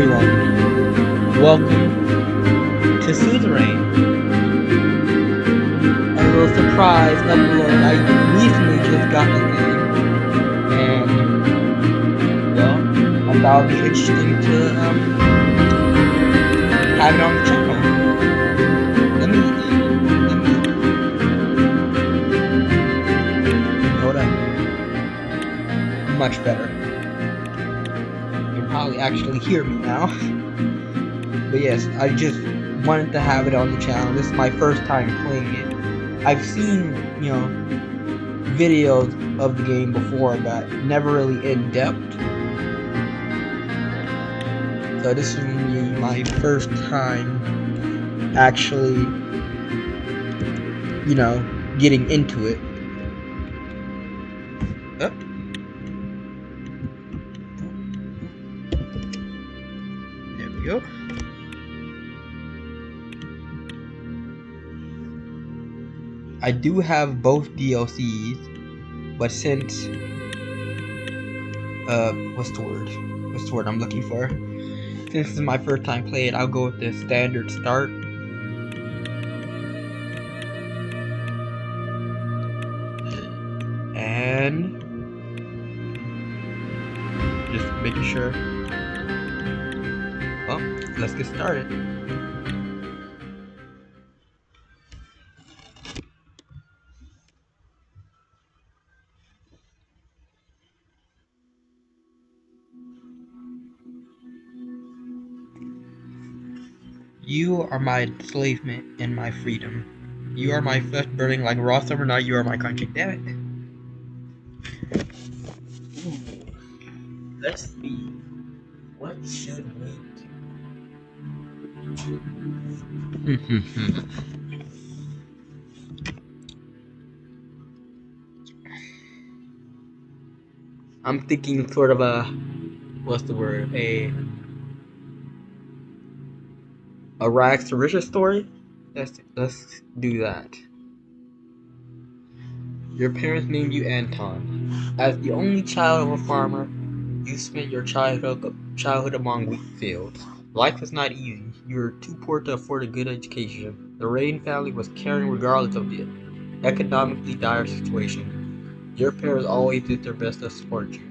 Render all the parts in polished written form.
everyone, welcome to Suzerain. A little surprise upload. I recently just got the game, and well, I thought it'd be interesting to have it on the channel. Hold up, much better. You can probably actually hear me now. But yes, I just wanted to have it on the channel. This is my first time playing it. I've seen, videos of the game before, but never really in depth. So this is my first time actually, getting into it. Oh. There we go. I do have both DLCs, but since what's the word I'm looking for? Since this is my first time playing, I'll go with the standard start. And just making sure. Well, let's get started. You are my enslavement and my freedom. You are my flesh burning like raw summer night. You are my country. Damn it. Let's see. What should we do? I'm thinking sort of a, what's the word? A rags to riches story? Let's do that. Your parents named you Anton. As the only child of a farmer, you spent your childhood among wheat fields. Life was not easy. You were too poor to afford a good education. The Rain family was caring regardless of the economically dire situation. Your parents always did their best to support you.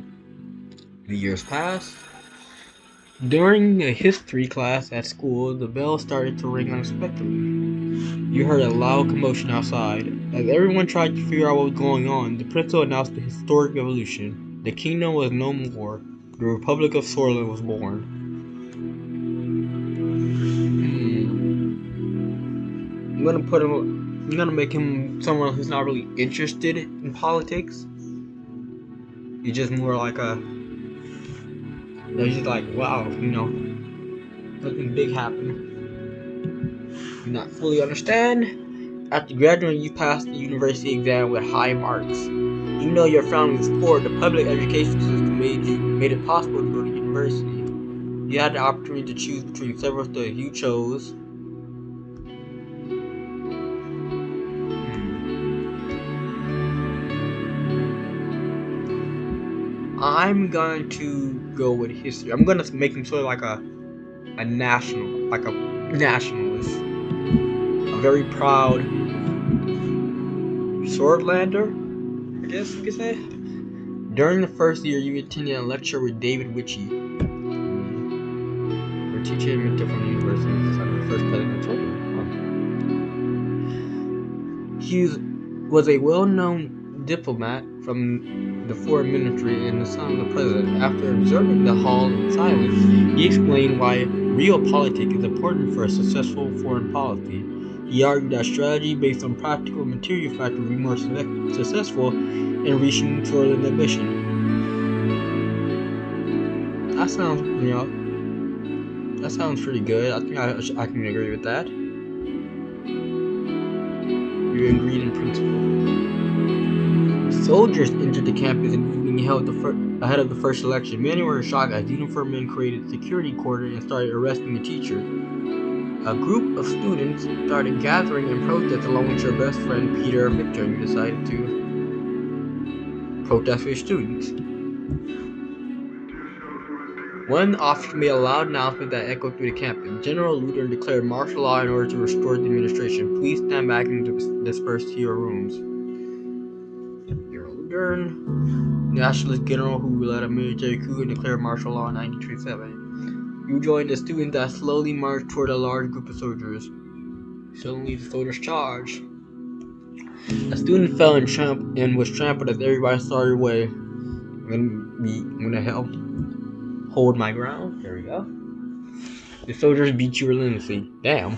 The years passed. During a history class at school, the bell started to ring unexpectedly. You heard a loud commotion outside. As everyone tried to figure out what was going on, the principal announced the historic revolution. The kingdom was no more. The Republic of Sorland was born. I'm gonna make him someone who's not really interested in politics. He's just more like he's just like, wow, something big happened. Do not fully understand. After graduating, you passed the university exam with high marks. Even though your family was poor, the public education system made it possible to go to university. You had the opportunity to choose between several studies. You chose. I'm going to go with history. I'm gonna make him sort of like a nationalist, a very proud swordlander, I guess you could say. During the first year, you attended a lecture with David Witchy. We're teaching him at different universities. I'm the first president. He was a well-known diplomat from the foreign ministry and the son of the president. After observing the hall in silence, he explained why realpolitik is important for a successful foreign policy. He argued that strategy based on practical and material factors would be more successful in reaching Sorland's ambition. That sounds pretty good. I think I can agree with that. You agreed in principle. Soldiers entered the campus in the evening ahead of the first election. Many were in shock as uniformed men created security cordon and started arresting the teachers. A group of students started gathering in protest along with your best friend Peter Victor, and you decided to protest with your students. One officer made a loud announcement that echoed through the campus. General Lutheran declared martial law in order to restore the administration. Please stand back and disperse to your rooms. General Lutheran, nationalist general who led a military coup and declared martial law in 1937. You joined the students that slowly marched toward a large group of soldiers. Suddenly, the soldiers charged. A student fell and was trampled as everybody started away. I'm gonna help hold my ground. There we go. The soldiers beat you relentlessly. Damn.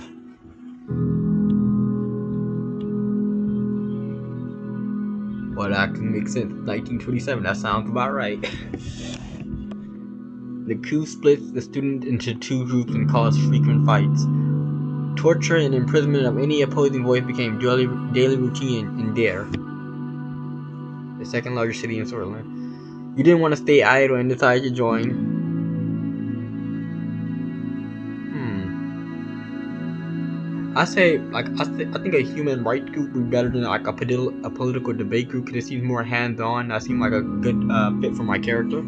Well, that can make sense. 1927. That sounds about right. The coup splits the students into two groups and caused frequent fights. Torture and imprisonment of any opposing voice became daily routine in Dare, the second largest city in Switzerland. You didn't want to stay idle and decided to join. I think a human rights group would be better than like a political debate group because it seems more hands-on. That seemed like a good fit for my character.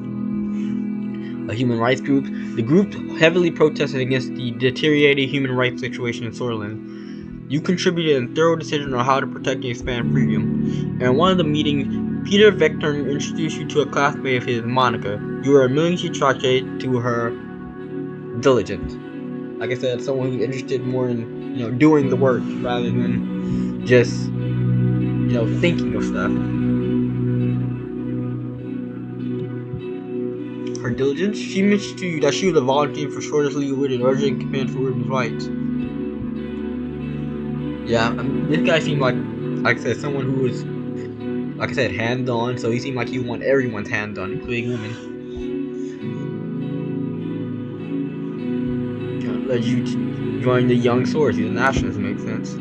A human rights group. The group heavily protested against the deteriorating human rights situation in Switzerland. You contributed a thorough decision on how to protect and expand freedom. And in one of the meetings, Peter Vector introduced you to a classmate of his, Monica. You were immediately attracted to her diligence. Like I said, someone who's interested more in doing the work rather than just thinking of stuff. Her diligence. She mentioned to you that she was a volunteer for shortest legal wit and urgent command for women's rights. Yeah, this guy seemed like I said, someone who was, like I said, hands-on. So he seemed like he wanted everyone's hands-on, including women. Led you to join the Young Swords. He's a nationalist. Makes sense.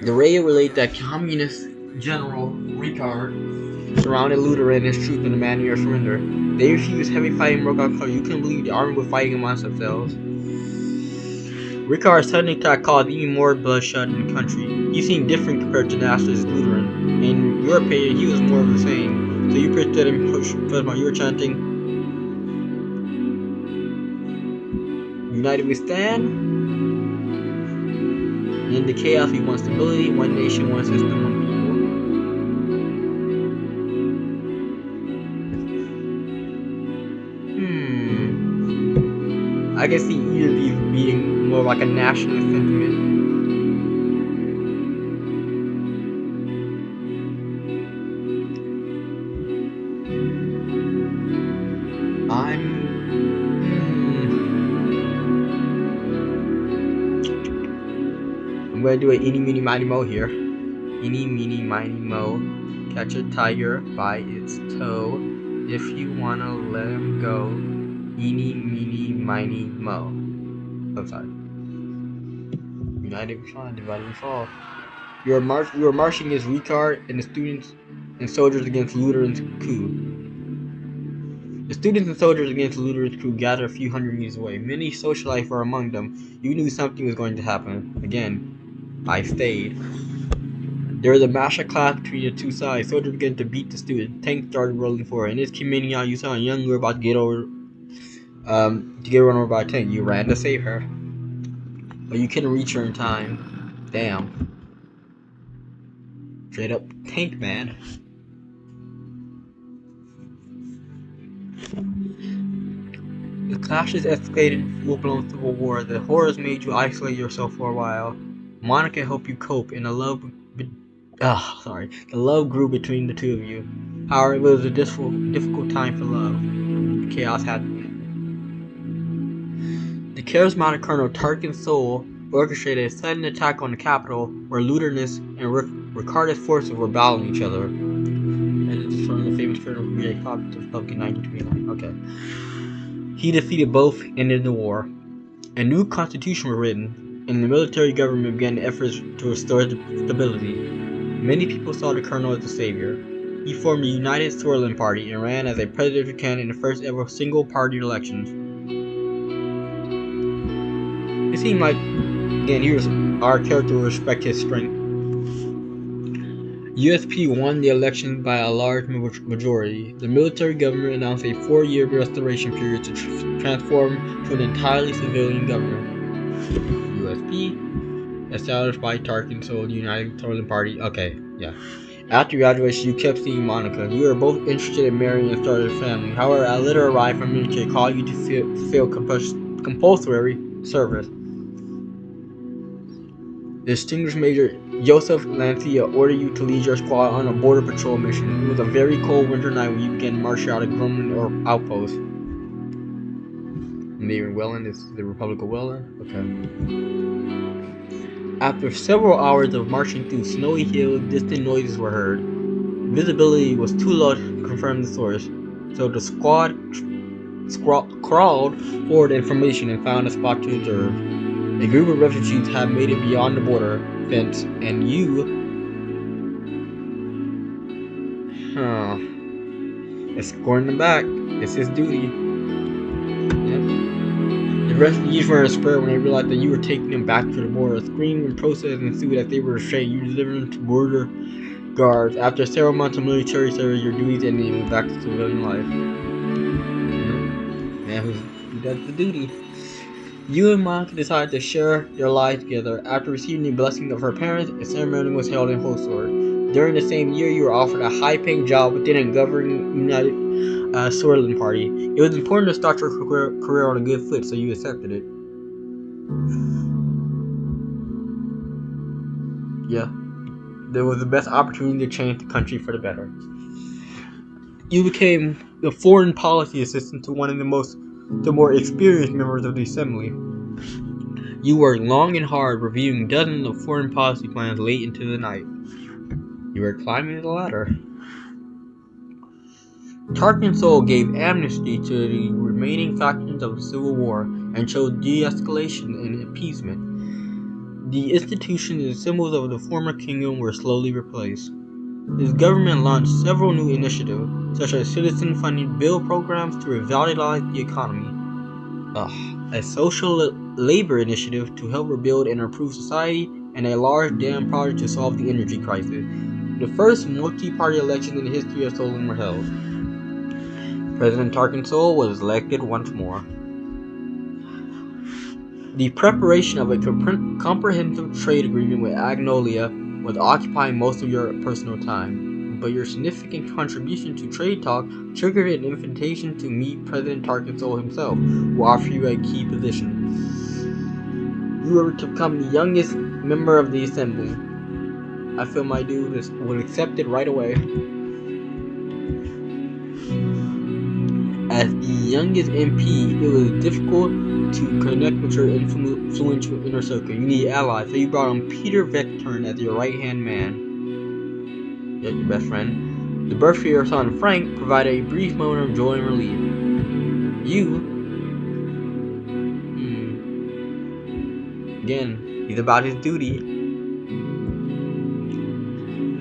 The radio relayed that Communist General Ricard surrounded Lutheran and his troops and demanded your surrender. They refused. Heavy fighting broke out. You couldn't believe the army was fighting amongst themselves. Ricard's sudden attack caused even more bloodshed in the country. He seemed different compared to nationalist Lutheran. In your opinion, he was more of the same. So you predicted him push. You were chanting, "United we stand." In the chaos, we want stability. One nation, one system, one people. I can see either of these being more like a nationalist sentiment. I'm gonna do an eeny, meeny, miny, mo here. Eeny, meeny, miny, mo. Catch a tiger by its toe. If you wanna let him go, eeny, meeny, miny, mo. Oh, sorry. United we shine, divided we fall. You were marching against Ricard and the students and soldiers against Lutheran's coup. The students and soldiers against Lutheran's coup gathered a few hundred meters away. Many socialites were among them. You knew something was going to happen. Again, I stayed. There was a master clash between the two sides. Soldiers began to beat the students. Tanks started rolling forward. In this community, you saw a young girl about to get run over by a tank. You ran to save her, but you couldn't reach her in time. Damn. Straight up tank man. The clashes escalated full-blown civil war. The horrors made you isolate yourself for a while. Monica helped you cope, and the love grew between the two of you. However, it was a difficult time for love. Chaos had to end. The charismatic Colonel Tarkin Soul orchestrated a sudden attack on the capital where Luternus and Ricardus forces were battling each other. And it's from the famous Colonel Republic in 1929. Okay. He defeated both and ended the war. A new constitution was written, and the military government began efforts to restore stability. Many people saw the colonel as a savior. He formed the United Switzerland Party and ran as a presidential candidate in the first ever single-party elections. It seemed like, again, our character would respect his strength. USP won the election by a large majority. The military government announced a 4-year restoration period to transform to an entirely civilian government. USP, established by Tarkin Soul, the United Southern Party. Okay, yeah. After graduation, you kept seeing Monica. You were both interested in marrying and started a family. However, a letter arrived from military calling you to fulfill compulsory service. Distinguished Major Joseph Lancia ordered you to lead your squad on a border patrol mission. It was a very cold winter night when you began to march out of Grumman outpost. Name Welland is the Republic of Welland. Okay. After several hours of marching through snowy hills, distant noises were heard. Visibility was too low to confirm the source, so the squad crawled forward information and found a spot to observe. A group of refugees had made it beyond the border fence, and you, escorting them back. It's his duty. Yep. The refugees were in despair when they realized that you were taking them back to the border. A screaming and protest ensued as they were restrained. You delivered them to border guards. After several months of military service, your duties ended and you moved back to civilian life. Man who does the duty. You and Monica decided to share their lives together. After receiving the blessing of her parents, a ceremony was held in Hosword. During the same year, you were offered a high-paying job within a governing United Switzerland party. It was important to start your career on a good foot, so you accepted it. Yeah, there was the best opportunity to change the country for the better. You became the foreign policy assistant to one of the more experienced members of the assembly. You worked long and hard, reviewing dozens of foreign policy plans late into the night. You were climbing the ladder. Tarkin Soul gave amnesty to the remaining factions of the Civil War and showed de-escalation and appeasement. The institutions and symbols of the former kingdom were slowly replaced. His government launched several new initiatives, such as citizen-funded bill programs to revitalize the economy, a social labor initiative to help rebuild and improve society, and a large dam project to solve the energy crisis. The first multi-party elections in the history of Solon were held. President Tarkin Soul was elected once more. The preparation of a comprehensive trade agreement with Agnolia was occupying most of your personal time, but your significant contribution to trade talk triggered an invitation to meet President Tarkin Soul himself, who offered you a key position. You were to become the youngest member of the assembly. I feel my dude was accepted right away. As the youngest MP, it was difficult to connect with your influential inner circle. You need allies, so you brought on Peter Vecturn as your right-hand man. Yeah, your best friend. The birth of your son Frank provided a brief moment of joy and relief. Again, he's about his duty.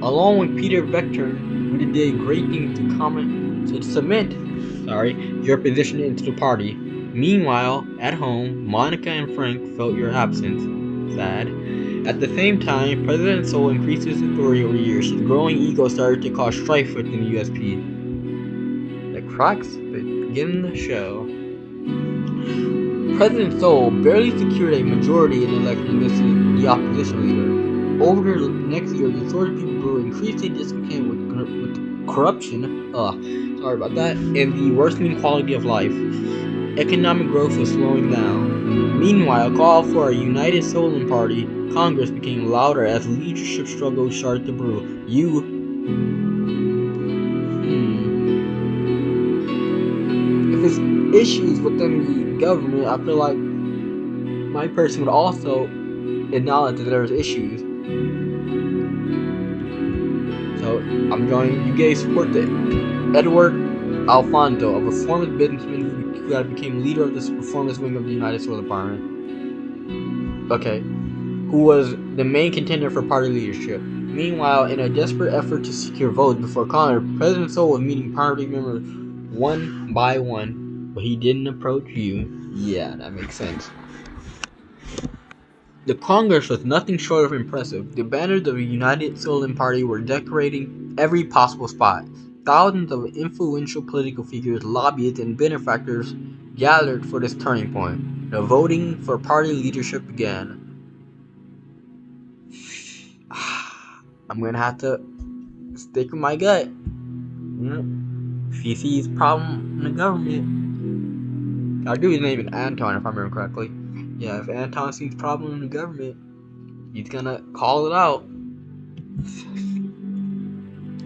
Along with Peter Vecturn, we did great things to cement your position into the party. Meanwhile, at home, Monica and Frank felt your absence. Sad. At the same time, President Soul increased his authority over years. His growing ego started to cause strife within the USP. The cracks begin to show. President Soul barely secured a majority in the election against the opposition leader. Over the next year, the sort of people grew increasingly discontent with corruption, and the worsening quality of life. Economic growth was slowing down. Meanwhile, call for a united Solon party Congress became louder as leadership struggles started to brew. If it's issues within the government, I feel like my person would also acknowledge that there's issues. So you gave support to Edward Alfonso, a reformist businessman who became leader of this reformist wing of the United Soil Department. Okay, who was the main contender for party leadership. Meanwhile, in a desperate effort to secure votes before Congress, President Soul was meeting party members one by one, but he didn't approach you. Yeah, that makes sense. The Congress was nothing short of impressive. The banners of the United Suzerain Party were decorating every possible spot. Thousands of influential political figures, lobbyists, and benefactors gathered for this turning point. The voting for party leadership began. I'm gonna have to stick with my gut. If he sees problem in the government, I do his name is Anton if I remember correctly. Yeah, if Anton sees problem in the government, he's gonna call it out.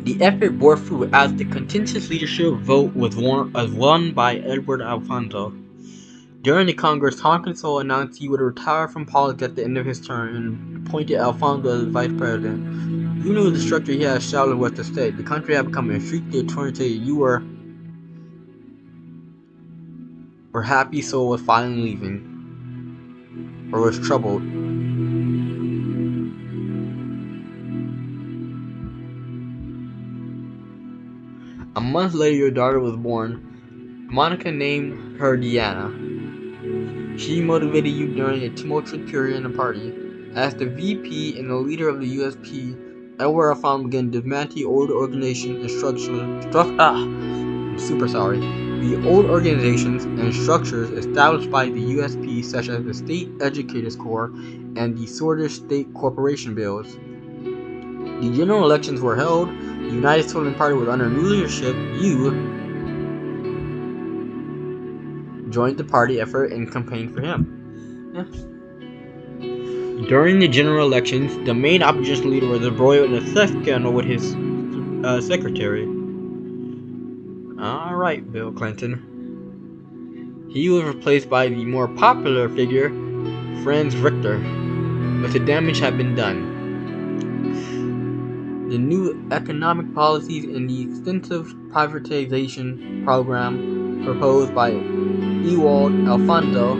The effort bore fruit as the contentious leadership vote was won by Edward Alfonso. During the Congress, Hawkinson announced he would retire from politics at the end of his term and appointed Alfonso as vice president. You knew the structure he had established was to stay. The country had become extremely authoritative. You were happy Soul was finally leaving, or was troubled. A month later, your daughter was born. Monica named her Diana. She motivated you during a tumultuous period in the party. As the VP and the leader of the USP, Edward Alfonso began dismantling old organizations and structures. I'm super sorry. The old organizations and structures established by the USP, such as the State Educators Corps and the Swedish State Corporation Bills. The general elections were held. The United Suzerain Party was under new leadership. You joined the party effort and campaigned for him. Yeah. During the general elections, the main opposition leader was embroiled in a sex scandal with his secretary. Alright, Bill Clinton. He was replaced by the more popular figure, Franz Richter, but the damage had been done. The new economic policies and the extensive privatization program proposed by Ewald Alfonso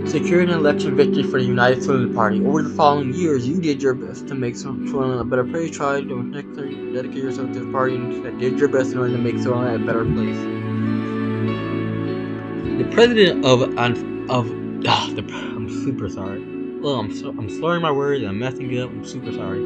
secured an election victory for the United Suzerain Party. Over the following years, you did your best to make Suzerain a better place, tried to dedicate yourself to the party, and did your best in order to make Suzerain a better place. The president I'm super sorry. Oh, I'm slurring my words. I'm messing up. I'm super sorry.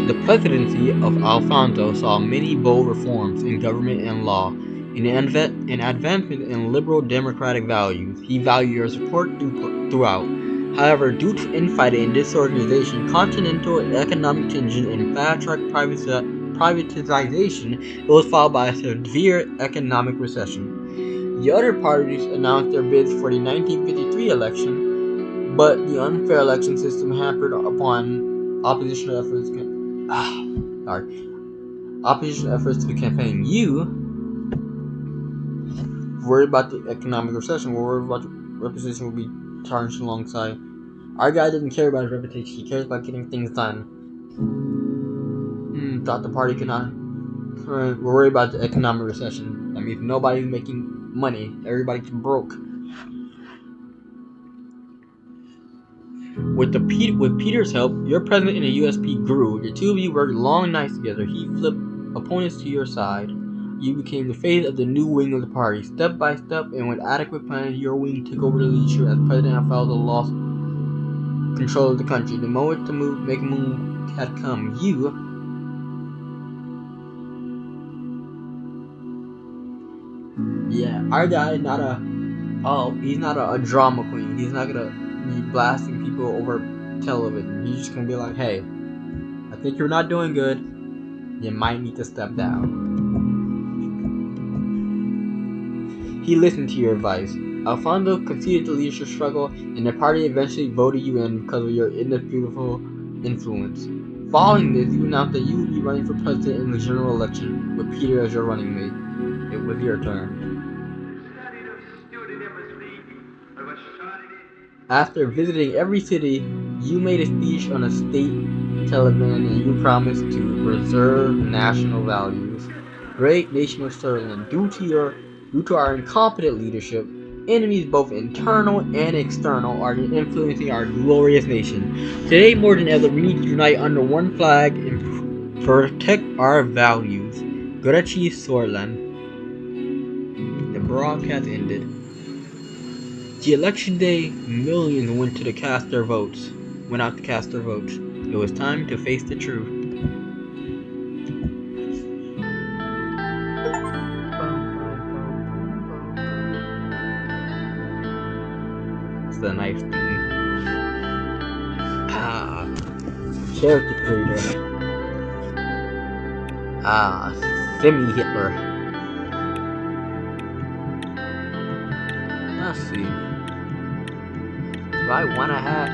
The presidency of Alfonso saw many bold reforms in government and law, an advancement in liberal democratic values. He valued your support throughout. However, due to infighting and disorganization, continental economic tension, and fast-track privatization, it was followed by a severe economic recession. The other parties announced their bids for the 1953 election, but the unfair election system hampered upon opposition efforts to the campaign. You worried about the economic recession, worried about the reputation will be tarnished alongside. Our guy doesn't care about his reputation, he cares about getting things done. Thought the party could not. We're worried about the economic recession. That means nobody's making money, everybody's broke. With Peter's help, your president and the USP grew. The two of you worked long nights together. He flipped opponents to your side. You became the face of the new wing of the party. Step by step, and with adequate planning, your wing took over the leadership as President Alfonso lost control of the country. The moment to make a move had come. Our guy is not he's not a drama queen. He's not gonna be blasting people over television. He's just gonna be like, hey, I think you're not doing good. You might need to step down. He listened to your advice. Alfonso conceded the leadership struggle, and the party eventually voted you in because of your indisputable influence. Following this, you announced that you would be running for president in the general election, with Peter as your running mate. It was your turn. After visiting every city, you made a speech on a state television and you promised to preserve national values. Great nation of Suzerain, due to our incompetent leadership, enemies both internal and external are influencing our glorious nation. Today more than ever, we need to unite under one flag and protect our values. Grazie Suzerain. The broadcast ended. The election day, millions went out to cast their votes. It was time to face the truth. It's the nice thing. Character creator. Semi-Hitler. Let's see. Do I want a hat?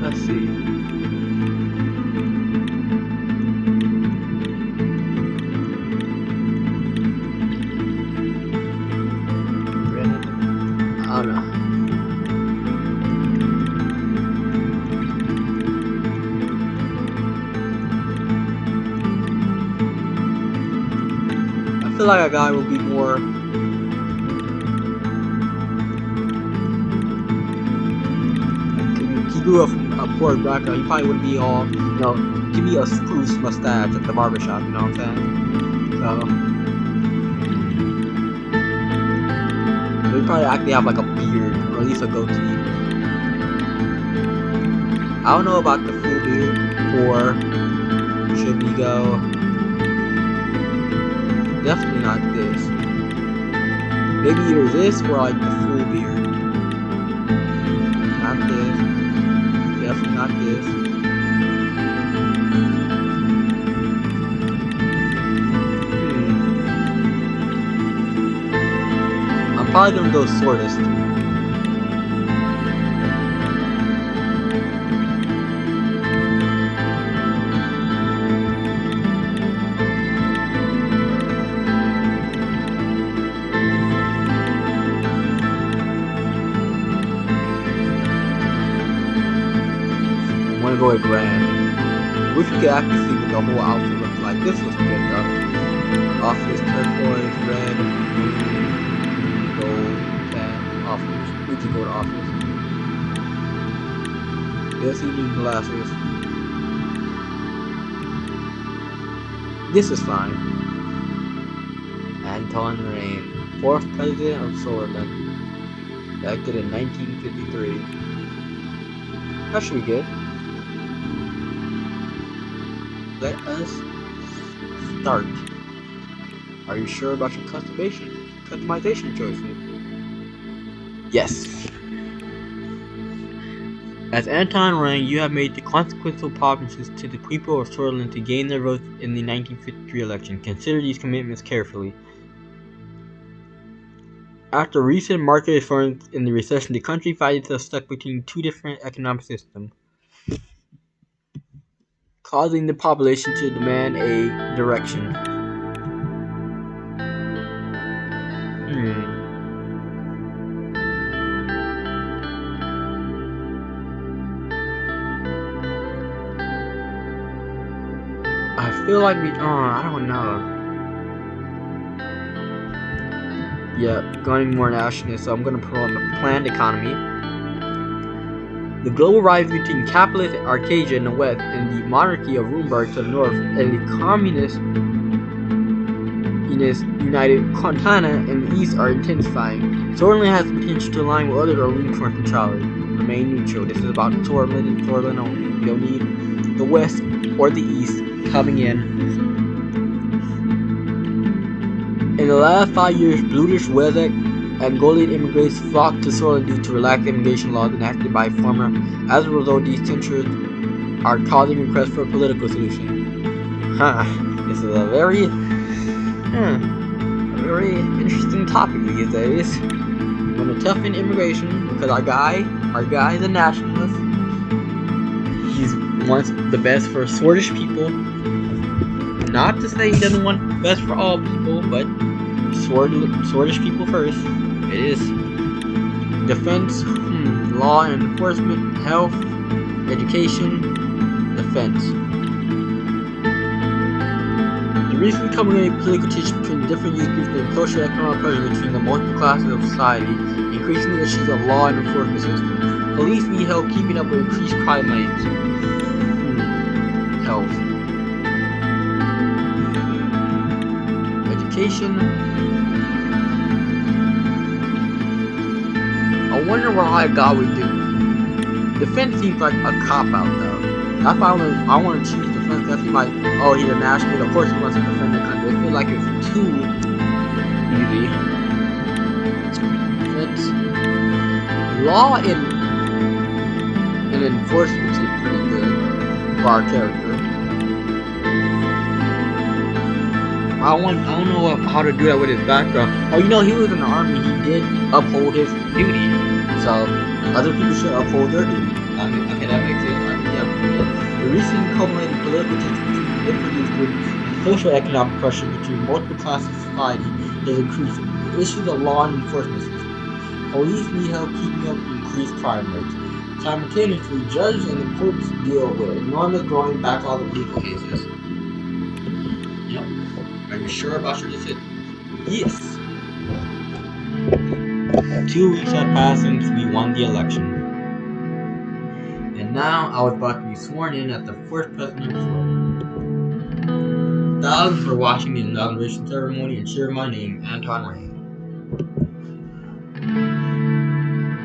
Let's see. I don't know. I feel like a guy will be more. He grew up from a poor background. He probably wouldn't be all, give me a spruce mustache at the barbershop. You know what I'm saying? So he probably actually have like a beard or at least a goatee. I don't know about the full beard, or should we go? Definitely not this. Maybe either this or like the full beard. Not this. Definitely not this. I'm probably gonna go swordist. I'm gonna go with grand. Wish you could actually see what the whole outfit looks like. This looks good though. Office turquoise, red, gold, tan, office. We can go to office. Yes, you need glasses. This is fine. Anton Rain, 4th president of Suzerain, elected in 1953. That should be good. Let us start. Are you sure about your customization choices? Yes. As Anton Rang, you have made the consequential promises to the people of Suzerain to gain their votes in the 1953 election. Consider these commitments carefully. After recent market reforms in the recession, the country finds itself stuck between two different economic systems, causing the population to demand a direction. I feel like I don't know. Yeah, going more nationalist, so I'm gonna put on the planned economy. The global rise between capitalist Arcadia in the west and the monarchy of Rumburg to the north, and the communist United Continent in the east are intensifying. Suzerain has the potential to align with others or lean towards neutrality. Remain neutral. This is about Suzerain and Suzerain only. You don't need the west or the east coming in. In the last 5 years, Bluish, Wezek, Angolan immigrants flocked to Suzerain due to relaxed immigration laws enacted by former. As a result, these censures are causing requests for a political solution. This is a very interesting topic these days. I'm gonna toughen immigration because our guy is a nationalist. He wants the best for Swordish people. Not to say he doesn't want the best for all people, but Swordish people first. It is defense, law enforcement, health, Education, defense. The recent coming political tension between different youth groups and social and economic pressure between the multiple classes of society, increasing the issues of law and enforcement system. Police need help keeping up with increased crime rates. Health. Education. I wonder what God would do. Defense seems like a cop-out though. That's why I want to choose defense. That seems like, oh, he's a national, of course he wants to defend the country. I feel like it's too easy. Defense. Law and enforcement seems pretty good for our character. I don't know how to do that with his background. Oh, you know, he was in the army. He did uphold his duty. So, other people should uphold their duty. Okay, that makes sense. Yeah. The recent culminating political tension between different youth groups and social economic pressure between multiple classes of society has increased the issues of law and enforcement system. Police need help keeping up with increased crime rates. Simultaneously, judges and the courts deal with an enormous growing backlog of legal cases. Yep. Are you sure about your decision? Yes. 2 weeks have passed since we won the election. And now I was about to be sworn in as the first president of Florida. Thousands were watching the inauguration ceremony and cheering my name, Anton Rain.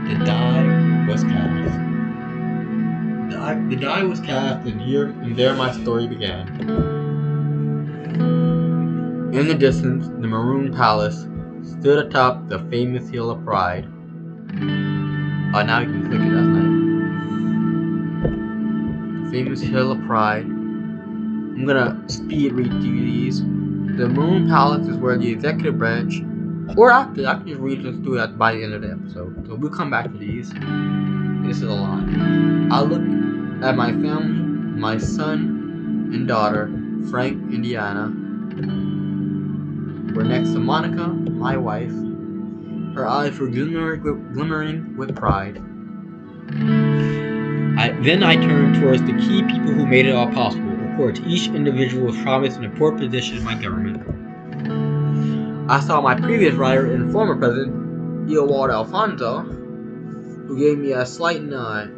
The die was cast. The die was cast, and there my story began. In the distance, the Maroon Palace stood atop the famous Hill of Pride. Oh, now you can click it, that's nice. The famous Hill of Pride. I'm gonna speed read through these. The Maroon Palace is where the executive branch, or after, I can just read this through it by the end of the episode. So we'll come back to these. This is a lot. I looked at my family, my son and daughter, Frank, Indiana. We're next to Monica, my wife. Her eyes were glimmering with pride. Then I turned towards the key people who made it all possible. Of course, each individual was promised an important position in my government. I saw my previous rider and former president, Eowald Alfonso, who gave me a slight nod.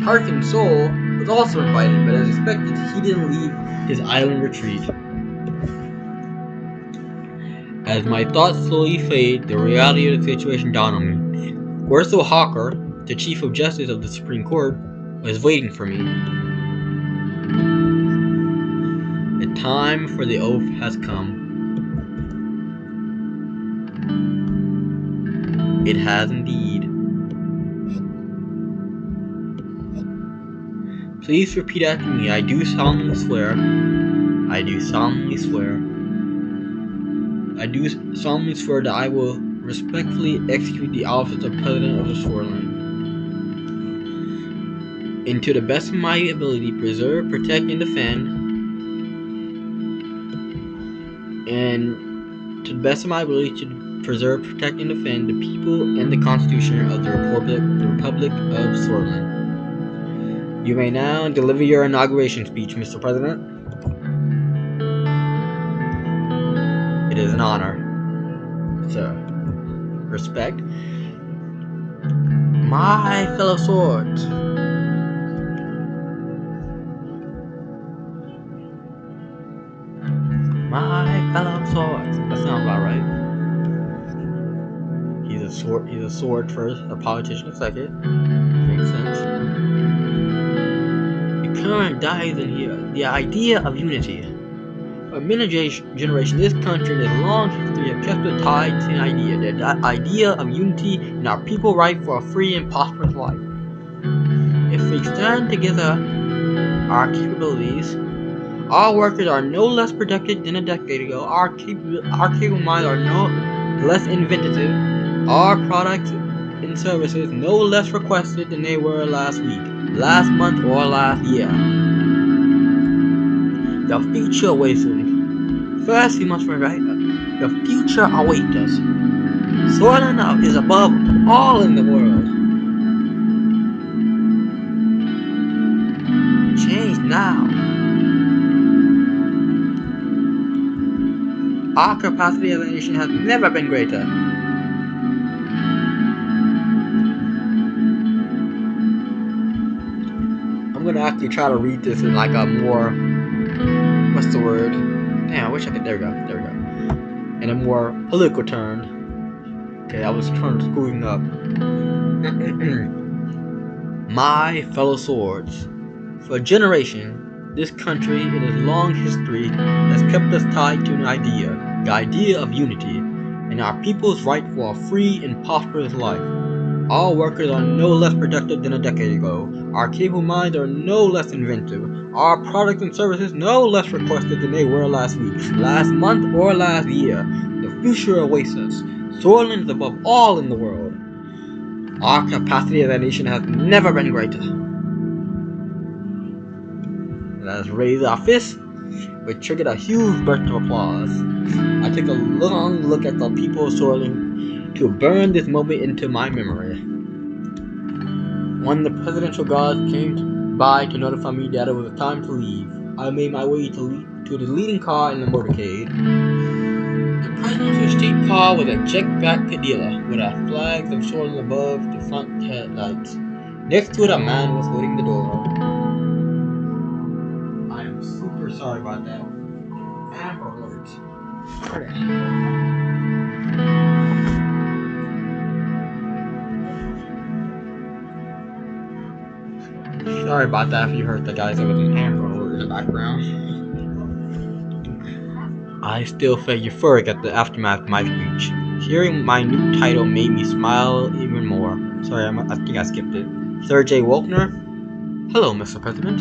Tarkin Soul was also invited, but as expected, he didn't leave his island retreat. As my thoughts slowly fade, the reality of the situation dawned on me. Orso Hawker, the Chief of Justice of the Supreme Court, was waiting for me. The time for the oath has come. It has indeed. Please repeat after me. I do solemnly swear. I do solemnly swear. I do solemnly swear that I will respectfully execute the office of President of the Suzerain. And to the best of my ability, preserve, protect, and defend. And to the best of my ability, to preserve, protect, and defend the people and the Constitution of the Republic of Suzerain. You may now deliver your inauguration speech, Mr. President. It is an honor, sir. Respect. My fellow swords. My fellow swords. That sounds about right. He's a sword first, a politician second. Makes sense. The current dies in here. The idea of unity. For many generations, this country and its long history have kept the tide to an idea. The idea of unity and our people right for a free and prosperous life. If we stand together, our capabilities, our workers are no less protected than a decade ago. Our capable minds are no less inventive. Our products and services no less requested than they were last week, last month, or last year. The future awaits us. First, we must remember the future awaits us. Suzerain is above all in the world. Our capacity as a nation has never been greater. I'm gonna actually try to read this in like a more, what's the word? Damn, I wish I could. There we go. There we go. In a more political turn. Okay, I was trying to screwing up. My fellow swords, for a generation, this country in its long history has kept us tied to an idea, the idea of unity, and our people's right for a free and prosperous life. All workers are no less productive than a decade ago. Our capable minds are no less inventive. Our products and services no less requested than they were last week, last month, or last year. The future awaits us. Soaring is above all in the world. Our capacity as a nation has never been greater. Let us raise our fists, which triggered a huge burst of applause. I took a long look at the people soaring to burn this moment into my memory. When the presidential guard came by to notify me that it was time to leave, I made my way to the leading car in the motorcade. The presidential state car was a jet-black Cadilla with our flags of soaring above the front headlights. Next to it, a man was holding the door. I am super sorry about that. Amber Alert. Where the Amber? Sorry about that if you heard the guys. There was an Amber Alert in the background. I still felt euphoric at the aftermath of my speech. Hearing my new title made me smile even more. Sorry, I think I skipped it. Sir J. Wolkner? Hello, Mr. President.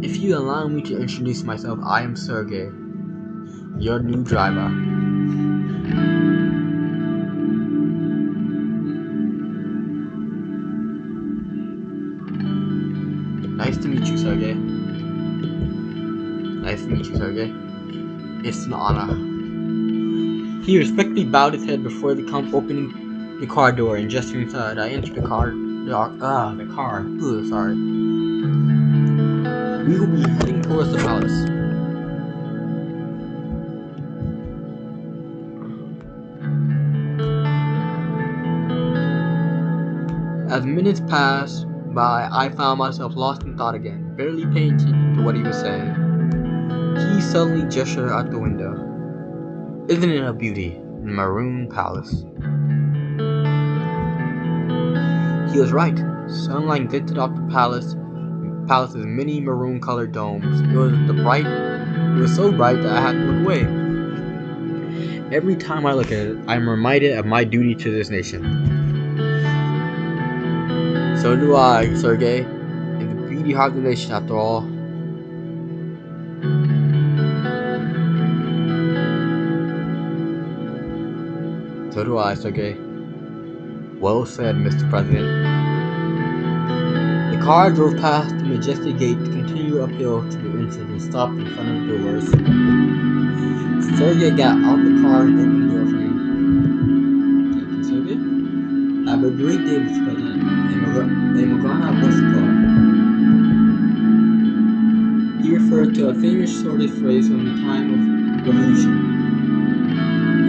If you allow me to introduce myself, I am Sergey, your new driver. Nice to meet you, Sergey. Nice to meet you, Sergey. It's an honor. He respectfully bowed his head before opening the car door and gesturing inside. I entered the car. The car. Ugh, sorry. We will be heading towards the palace. As minutes passed by, I found myself lost in thought again, barely paying attention to what he was saying. He suddenly gestured out the window. Isn't it a beauty? The maroon palace. He was right. Sunlight glinted off the palace's many maroon-colored domes. It was so bright that I had to look away. Every time I look at it, I am reminded of my duty to this nation. So do I, Sergey. And the beauty of the nation, after all. So do I, Sergey. Well said, Mr. President. The car drove past the majestic gate to continue uphill to the entrance and stopped in front of the doors. Sergey got out the car and opened the door for me. Thank you, Sergey. Have a great day, Mr. President. Emogana Bosko. He referred to a famous shortest phrase from the time of revolution.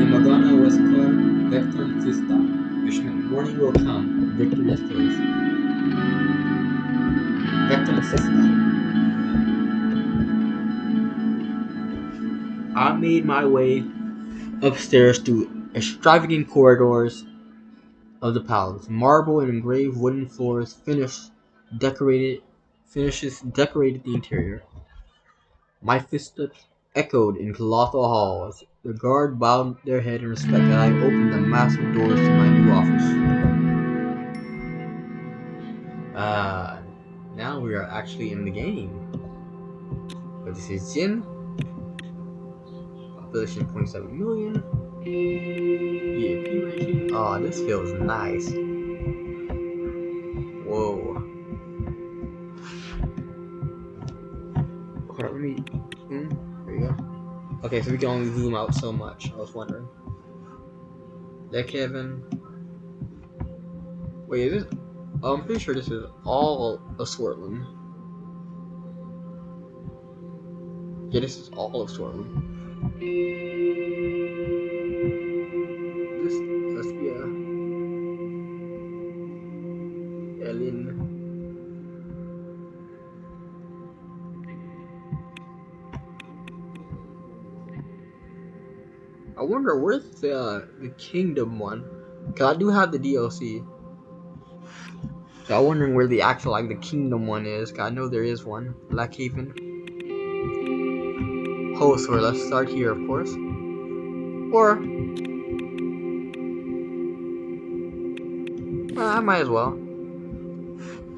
Emogana Bosko Vector Sista, which meant morning will come, victory is close. Vector Sista. I made my way upstairs through extravagant corridors of the palace. Marble and engraved wooden floors finishes decorated the interior. My footsteps echoed in colossal halls. The guard bowed their head in respect as I opened the massive doors to my new office. Now we are actually in the game. But this is Jin. Population 0.7 million. EAP rating. Oh, this feels nice. Whoa. Hold on, let me. There you go. Okay, so we can only zoom out so much. I was wondering. There, Kevin. Wait, is this? Oh, I'm pretty sure this is all a Swartland. Yeah, this is all of Swartland. This must be a alien. I wonder where's the Kingdom one? Cause I do have the DLC. So I'm wondering where the actual like the Kingdom one is. Cause I know there is one. Blackhaven. Host, or let's start here, of course. Or I might as well.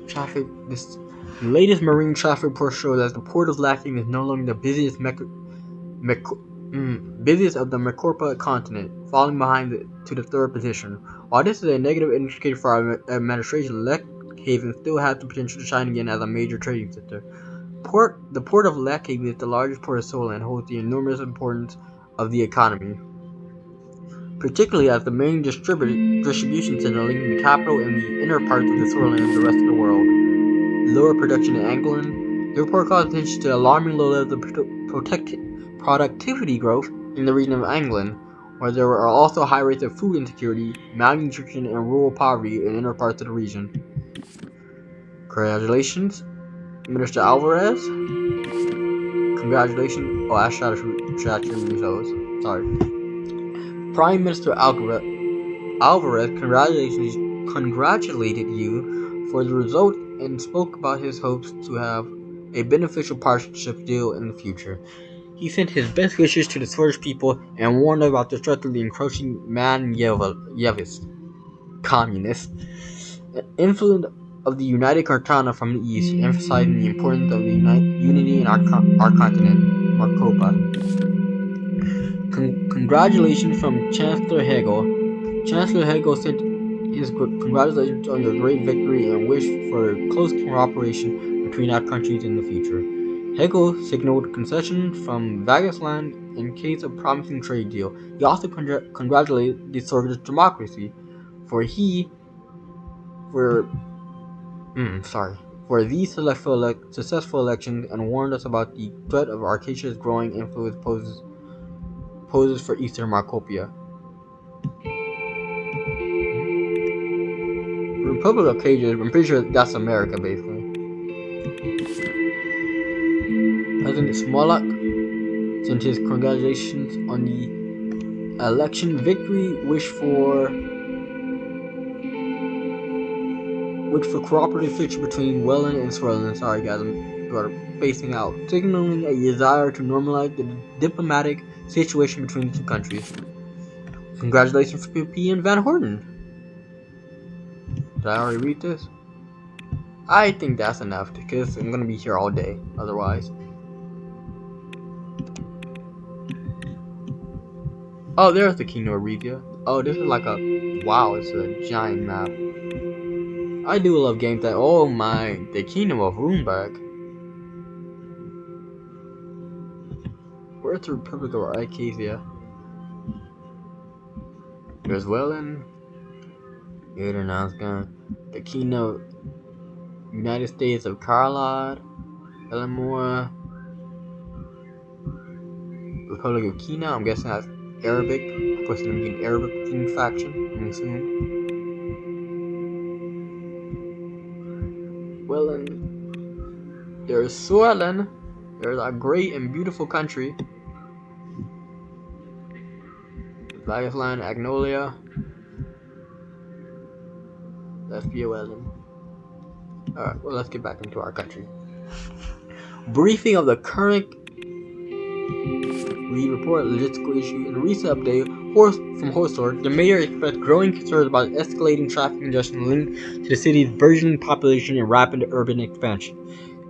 Traffic. This latest marine traffic report shows that the port of Lackhaven is no longer the busiest busiest of the Mecorpa continent, falling behind to the third position. While this is a negative indicator for our administration, Lackhaven still has the potential to shine again as a major trading center. The port of Lackhaven is the largest port of Solent and holds the enormous importance of the economy, particularly as the main distribution center linking the capital and the inner parts of the Sorland and the rest of the world. Lower production in England. The report calls attention to alarming low levels of productivity growth in the region of England, where there are also high rates of food insecurity, malnutrition, and rural poverty in inner parts of the region. Congratulations, Minister Alvarez. Congratulations. Oh, I shot your those. Sorry. Prime Minister Alvarez congratulated you for the result and spoke about his hopes to have a beneficial partnership deal in the future. He sent his best wishes to the Swedish people and warned about the threat of the encroaching Manjevist communists. Influence of the United Cartana from the East, emphasizing the importance of the unity in our continent. Marcopa. Congratulations from Chancellor Hegel. Chancellor Hegel sent his congratulations on your great victory and wish for close cooperation between our countries in the future. Hegel signaled concession from Vagasland in case of promising trade deal. He also congratulated the Sorbian democracy for for these successful elections and warned us about the threat of Arcatia's growing influence poses for Eastern Marcopia. Republic of Arcadia, I'm pretty sure that's America, basically. President Smolak sent his congratulations on the election victory, wish for cooperative future between Welland and Swerland. Sorry guys, I'm spacing out. Signaling a desire to normalize the diplomatic situation between the two countries. Congratulations for P and Van Horten. Did I already read this? I think that's enough because I'm gonna be here all day otherwise. Oh, there's the Kingdom of Revia. Oh, this is like a wow, it's a giant map. I do love games that oh my, the Kingdom of Runeberg. Where's the Republic of Arcadia? There's Welland. The Kingdom of United States of Carlad, Eleanor, Republic of Kina. I'm guessing that's Arabic. Of course, it's gonna be an Arabic faction. I'm assuming. Welland. There's Suellen. There's a great and beautiful country. Vagasland, Agnolia. That's Welland. Alright, well, let's get back into our country. Briefing of the current report logistical issue. In a recent update from Horstor, the mayor expressed growing concerns about escalating traffic congestion linked to the city's burgeoning population and rapid urban expansion.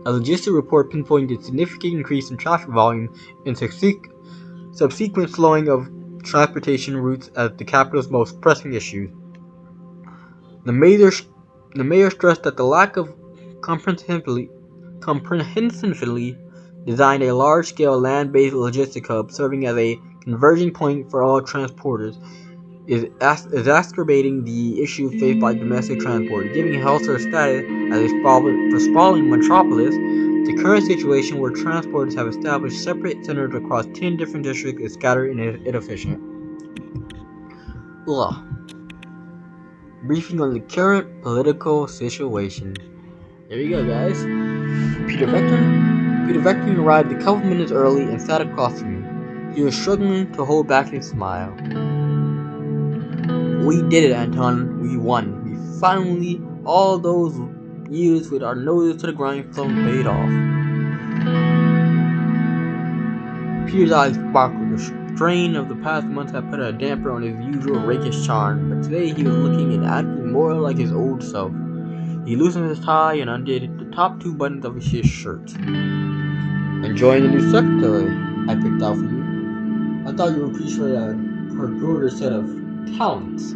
A logistic report pinpointed significant increase in traffic volume and subsequent slowing of transportation routes as the capital's most pressing issue. The mayor stressed that the lack of comprehensively designed a large-scale land-based logistic hub serving as a converging point for all transporters is exacerbating the issue faced by domestic transport, giving Helsingør status as a sprawling metropolis. The current situation where transporters have established separate centers across 10 different districts is scattered and inefficient. Ugh. Briefing on the current political situation. There we go, guys. Peter Vector arrived a couple minutes early and sat across from me. He was struggling to hold back his smile. We did it, Anton. We won. We finally, all those years with our noses to the grindstone paid off. Peter's eyes sparkled. The strain of the past months had put a damper on his usual rakish charm, but today he was looking and acting more like his old self. He loosened his tie and undid the top 2 buttons of his shirt. Enjoying the new secretary I picked out for you. I thought you would appreciate her broader set of talents.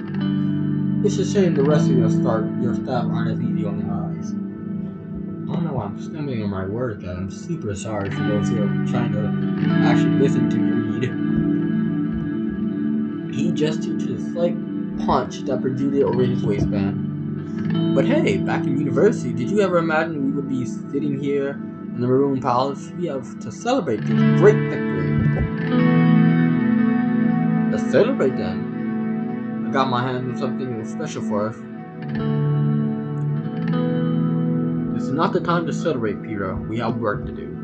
It's a shame the rest of your staff aren't as easy on the eyes. I don't know why I'm stumbling on my words, guys. I'm super sorry for those who are trying to actually listen to me read. He gestured to the slight punch that protruded over his waistband. But hey, back in university, did you ever imagine we would be sitting here in the Maroon Palace? We have to celebrate this great victory. Let's celebrate then. I got my hands on something special for us. This is not the time to celebrate, Peter. We have work to do.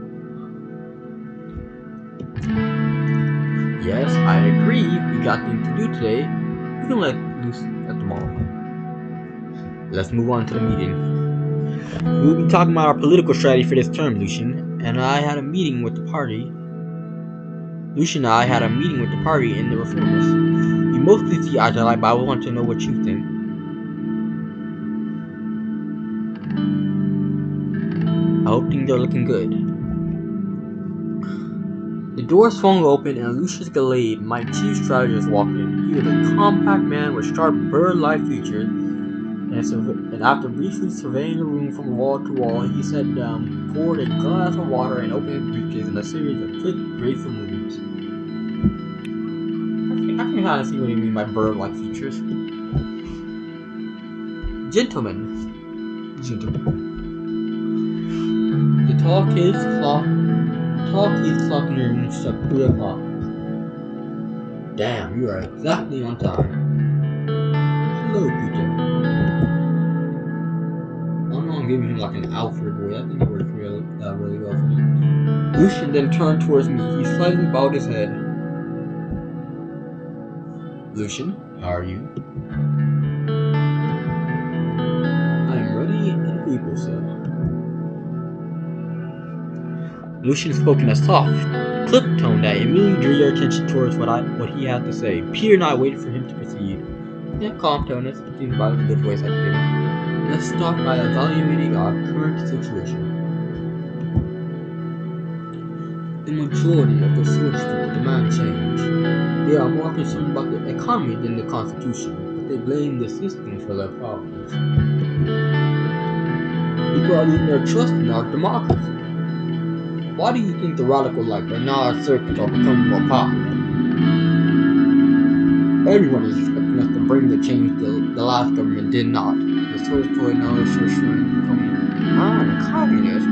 Yes, I agree. We got things to do today. We can let loose at the mall. Let's move on to the meeting. We'll be talking about our political strategy for this term, Lucian, and I had a meeting with the party. Lucian and I had a meeting with the party and the reformers. We mostly see eye to eye, but I want to know what you think. I hope things are looking good. The door swung open and Lucius Gallade, my chief strategist, walked in. He was a compact man with sharp bird-like features, and after briefly surveying the room from wall to wall, he sat down, poured a glass of water, and opened his briefcase in a series of quick, graceful movements. I can kind of see what you mean by bird-like features. Gentlemen. The tall case clock in the room struck 3 o'clock. Damn, you are exactly on time. Hello, Peter. I don't know, I'm giving him like an Alfred way. I think it worked really well for him. Lucian then turned towards me. He slightly bowed his head. Lucian, how are you? I am ready and able, sir. Lucian spoke in a soft, clipped tone that immediately drew your attention towards what he had to say. Peter and I waited for him to proceed. In a calm tone, and speaking about a good voice I gave him. Let's start by evaluating our current situation. The majority of the source people demand change. They are more concerned about the economy than the Constitution, but they blame the system for their problems. People are losing their trust in our democracy. Why do you think the radical like Bernard Circus are becoming more popular? Everyone is expecting us to bring the change the last government did not. The source toy knowledge for sure becoming communist.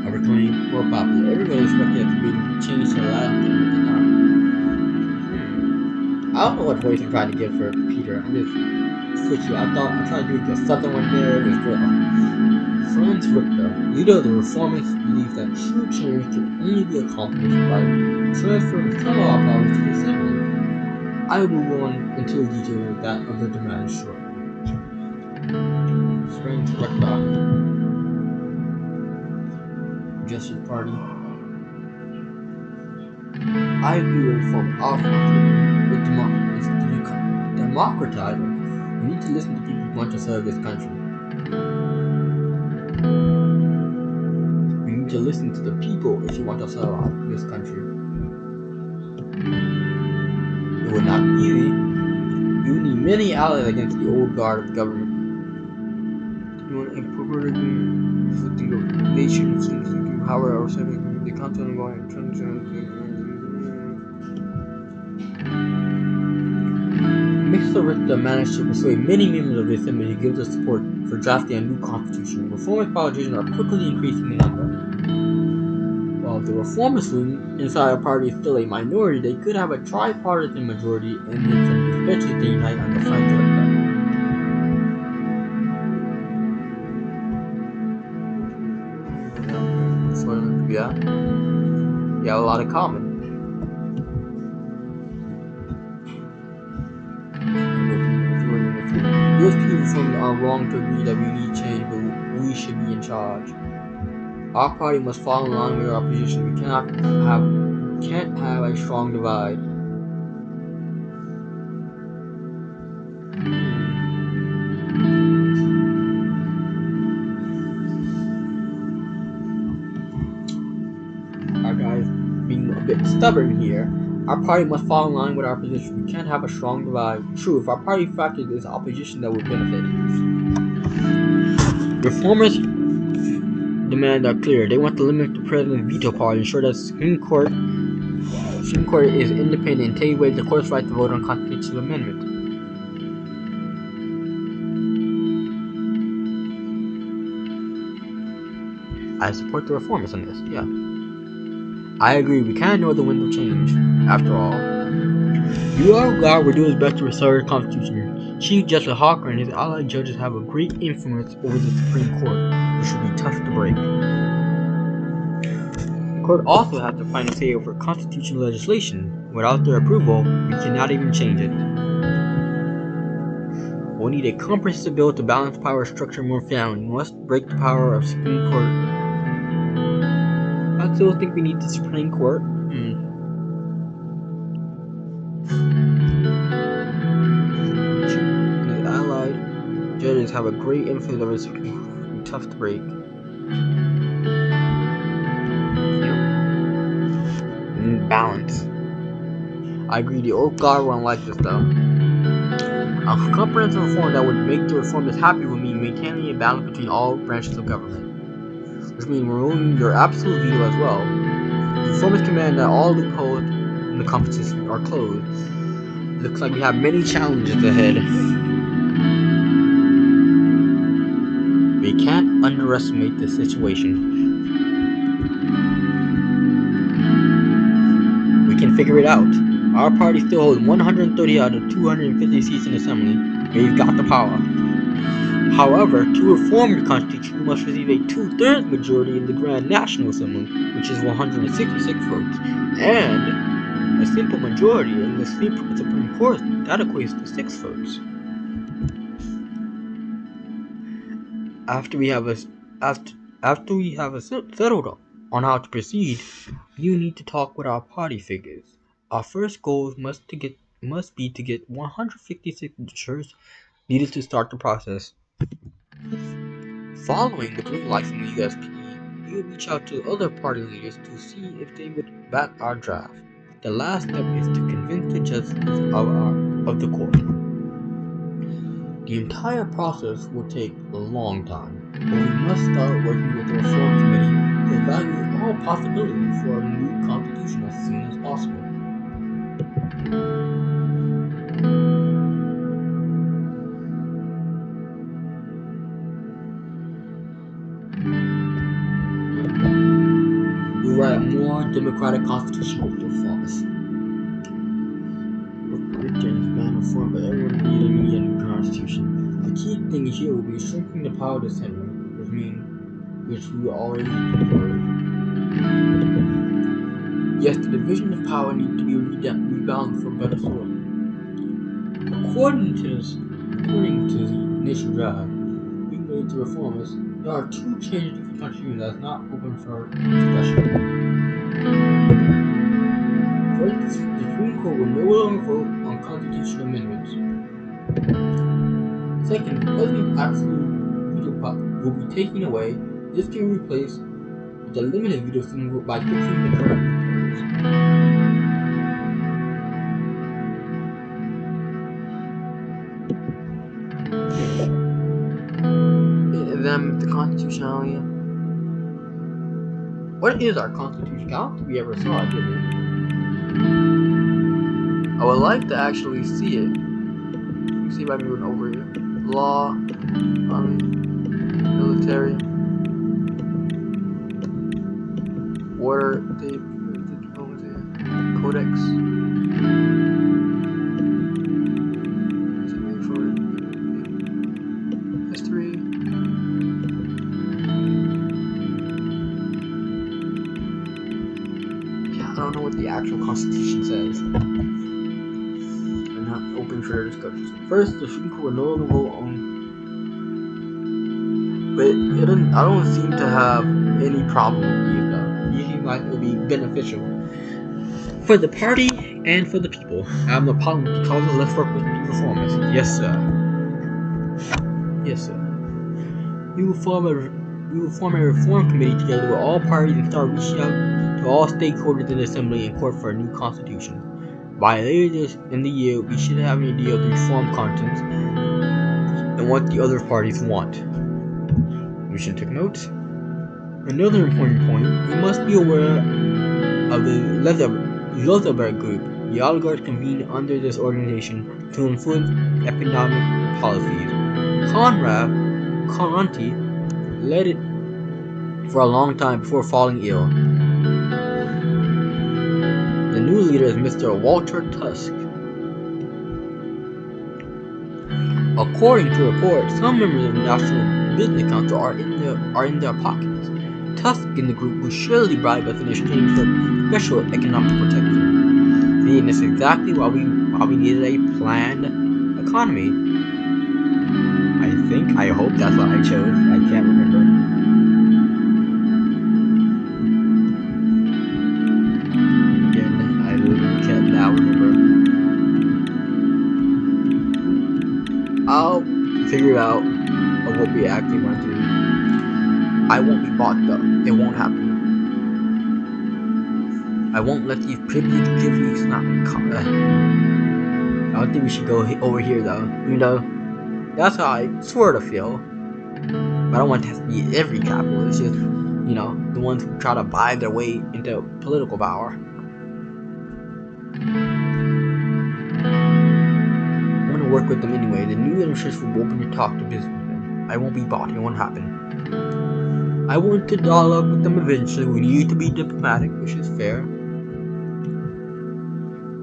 Are becoming more popular. Everyone expected us to bring the change to the last government did not. I don't know what voice I'm trying to get for Peter. I'm just switching. I'm trying to do the southern one there. It was good. Franz Richter, leader of the reformists, believes that true change can only be accomplished by transferring some of our powers to the assembly. I will move on into the details of that of the demand shortly. Franz Richter, Justice Party. I view reform with democracy to be democratized. We need to listen to people who want to serve this country. We need to listen to the people if you want to serve this country. It would not be easy. You need many allies against the old guard of the government. You want to incorporate the nation of power or something. The content going mix the Richter managed to persuade many members of the Assembly to give their support for drafting a new constitution. Reformist politicians are quickly increasing in number. While the reformist wing inside our party is still a minority, they could have a tripartisan majority in the Assembly, especially if they unite under Frank Richter. Yeah, we have a lot in common. Most people reformers are wrong to agree that we need change, but we should be in charge. Our party must fall in line with our opposition. We can't have a strong divide. Our guys being a bit stubborn here. Our party must fall in line with our position. We can't have a strong divide. True, if our party fractures, there's opposition that would benefit. Reformers' demands are clear. They want to limit the president's veto power, ensure that the Supreme Court is independent, and take away the court's right to vote on constitutional amendments. I support the reformers on this, yeah. I agree, we can't ignore the wind of change, after all. U.R. God will do his best to restore the Constitution. Chief Justice Hawker and his allied judges have a great influence over the Supreme Court, which will be tough to break. The court also has to find a say over constitutional legislation. Without their approval, we cannot even change it. We'll need a comprehensive bill to balance power structure more fairly. We must break the power of Supreme Court. I still think we need the Supreme Court. The allied judges have a great influence over the Supreme Court. It will be tough to break. Balance. I agree, the old guard won't like this though. A comprehensive reform that would make the reformers happy would mean maintaining a balance between all branches of government, which means removing your absolute veto as well. The reformers command that all loopholes in the Constitution are closed. It looks like we have many challenges ahead. We can't underestimate this situation. We can figure it out. Our party still holds 130 out of 250 seats in the Assembly. We've got the power. However, to reform the Constitution, we must receive a 2/3 majority in the Grand National Assembly, which is 166 votes, and a simple majority in the Supreme Court, that equates to 6 votes. After we have settled on how to proceed, you need to talk with our party figures. Our first goal must be to get 150 signatures needed to start the process. Following the green light from the USP, we will reach out to other party leaders to see if they would back our draft. The last step is to convince the judges of the court. The entire process will take a long time, but we must start working with the Reform Committee to evaluate all possibilities for a new constitution as soon as possible. We write a more democratic constitution with the reformers. Reform, but everyone needs a new constitution. The key thing here will be shrinking the power of the Assembly, which we already prepared. Yes, the division of power needs to be rebalanced for better sort. According to the initial draft we made to reformers, there are 2 changes to the Constitution that's not open for discussion. First, the Supreme Court will no longer vote on constitutional amendments. Second, the President's absolute veto power will be taken away. This can be replaced with a limited veto system by fixing the current loopholes. Examine the constitutionality. What is our constitution? I don't think we ever saw it, did we? I would like to actually see it. see by moving over here. Law, army, military, order, diplomacy, codex. History. Yeah, I don't know what the actual Constitution says. I'm not open for discussions. First, the people will no longer vote on. But it doesn't. I don't seem to have any problem with these though. These seem like it will be beneficial for the party and for the people. I have no problem with the causes. Let's work with the reformists. Yes, sir. Yes, sir. We will form a reform committee together with all parties and start reaching out to all stakeholders in the assembly and court for a new constitution. By later in the year, we should have an idea of the reform contents and what the other parties want. We should take notes. Another important point: we must be aware of the Lutherberg group. The oligarchs convened under this organization to influence economic policies. Conranti led it for a long time before falling ill. The new leader is Mr. Walter Tusk. According to reports, some members of the National Business Council are in their pockets. Tusk and the group will surely bribe us in exchange for special economic protection. See, and this is exactly why we needed a planned economy. I hope that's what I chose. I can't remember. Again, I literally can't now remember. I'll figure out what we actually want to do. I won't be bought though. It won't happen. I won't let these privileged gypsies not. I don't think we should go over here though. You know, that's how I sort of feel. But I don't want it to be every capital. It's just, you know, the ones who try to buy their way into political power. I want to work with them anyway. The new administration will open to talk to businessmen. I won't be bought. It won't happen. I want to dialogue with them eventually. We need to be diplomatic, which is fair.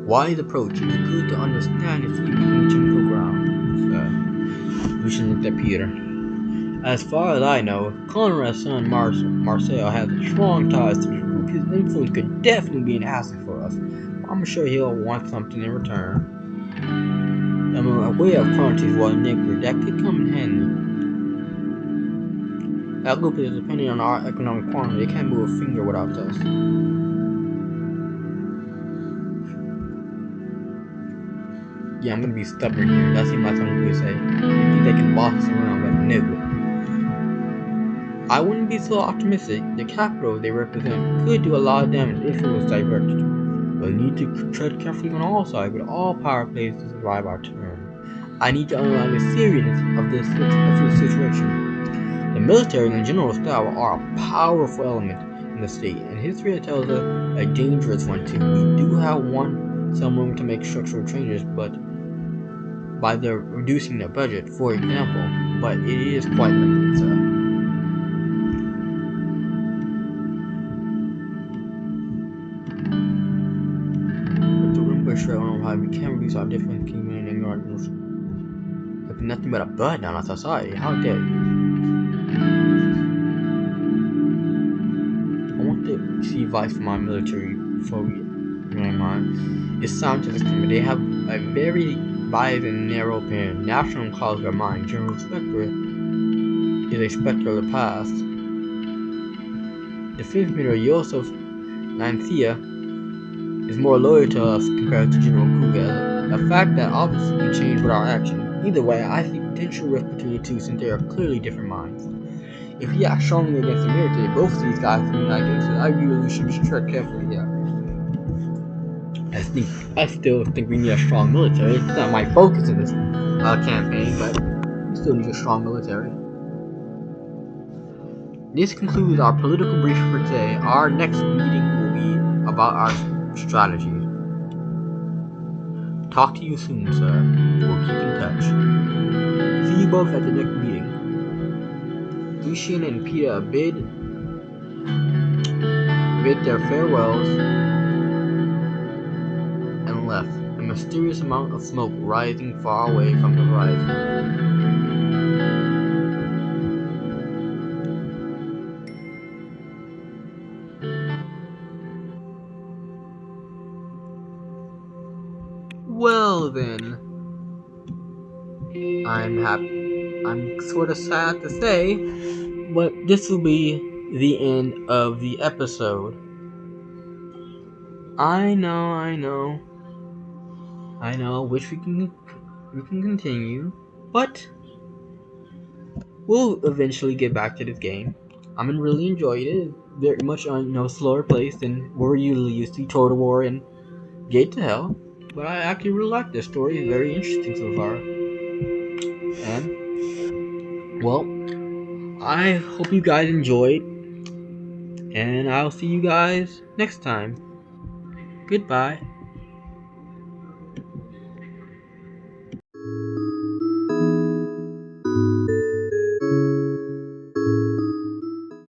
Wise approach. It's good to understand and see if we can reach a middle ground. We should look at Peter. As far as I know, Conrad's son Marcel has strong ties to the group. His influence could definitely be an asset for us. I'm sure he'll want something in return. I'm aware of currencies while negligent. That could come in handy. That group is dependent on our economic quantity. They can't move a finger without us. Yeah, I'm gonna be stubborn here. That seems like something we say. They think they can boss us around, but no. I wouldn't be so optimistic. The capital they represent could do a lot of damage if it was diverted. We'll need to tread carefully on all sides, with all power plays to survive our turn. I need to underline the seriousness of this situation. The military and general staff are a powerful element in the state, and history tells us a dangerous one too. We do have some room to make structural changes, but by their reducing their budget, for example, but it is quite limited, so. With the room pressure on high, we can't reduce our difference between men and ignorance. There's nothing but a burden on our society. How dare you? I want to see advice from my military before we mind. It's scientific, but they have a very biased and narrow opinion. National clouds their mind. General Spectre is a spectre of the past. Defense Minister Joseph Lancia is more loyal to us compared to General Kruger. A fact that obviously can change with our action. Either way, I see potential rift between the two since they are clearly different minds. If he acts strongly against the military, both of these guys can unite against it. I really should tread carefully here. I still think we need a strong military. It's not my focus in this campaign, but we still need a strong military. This concludes our political briefing for today. Our next meeting will be about our strategy. Talk to you soon, sir. We'll keep in touch. See you both at the next meeting. Lucian and Peter bid their farewells and left, a mysterious amount of smoke rising far away from the horizon. Well then, I'm sort of sad to say, but this will be the end of the episode. I know. Wish we can continue, but we'll eventually get back to this game. Really enjoyed it. Very much on slower pace than what we're usually used to, Total War and Gate to Hell. But I actually really like this story. It's very interesting so far. And well, I hope you guys enjoyed, and I'll see you guys next time. Goodbye.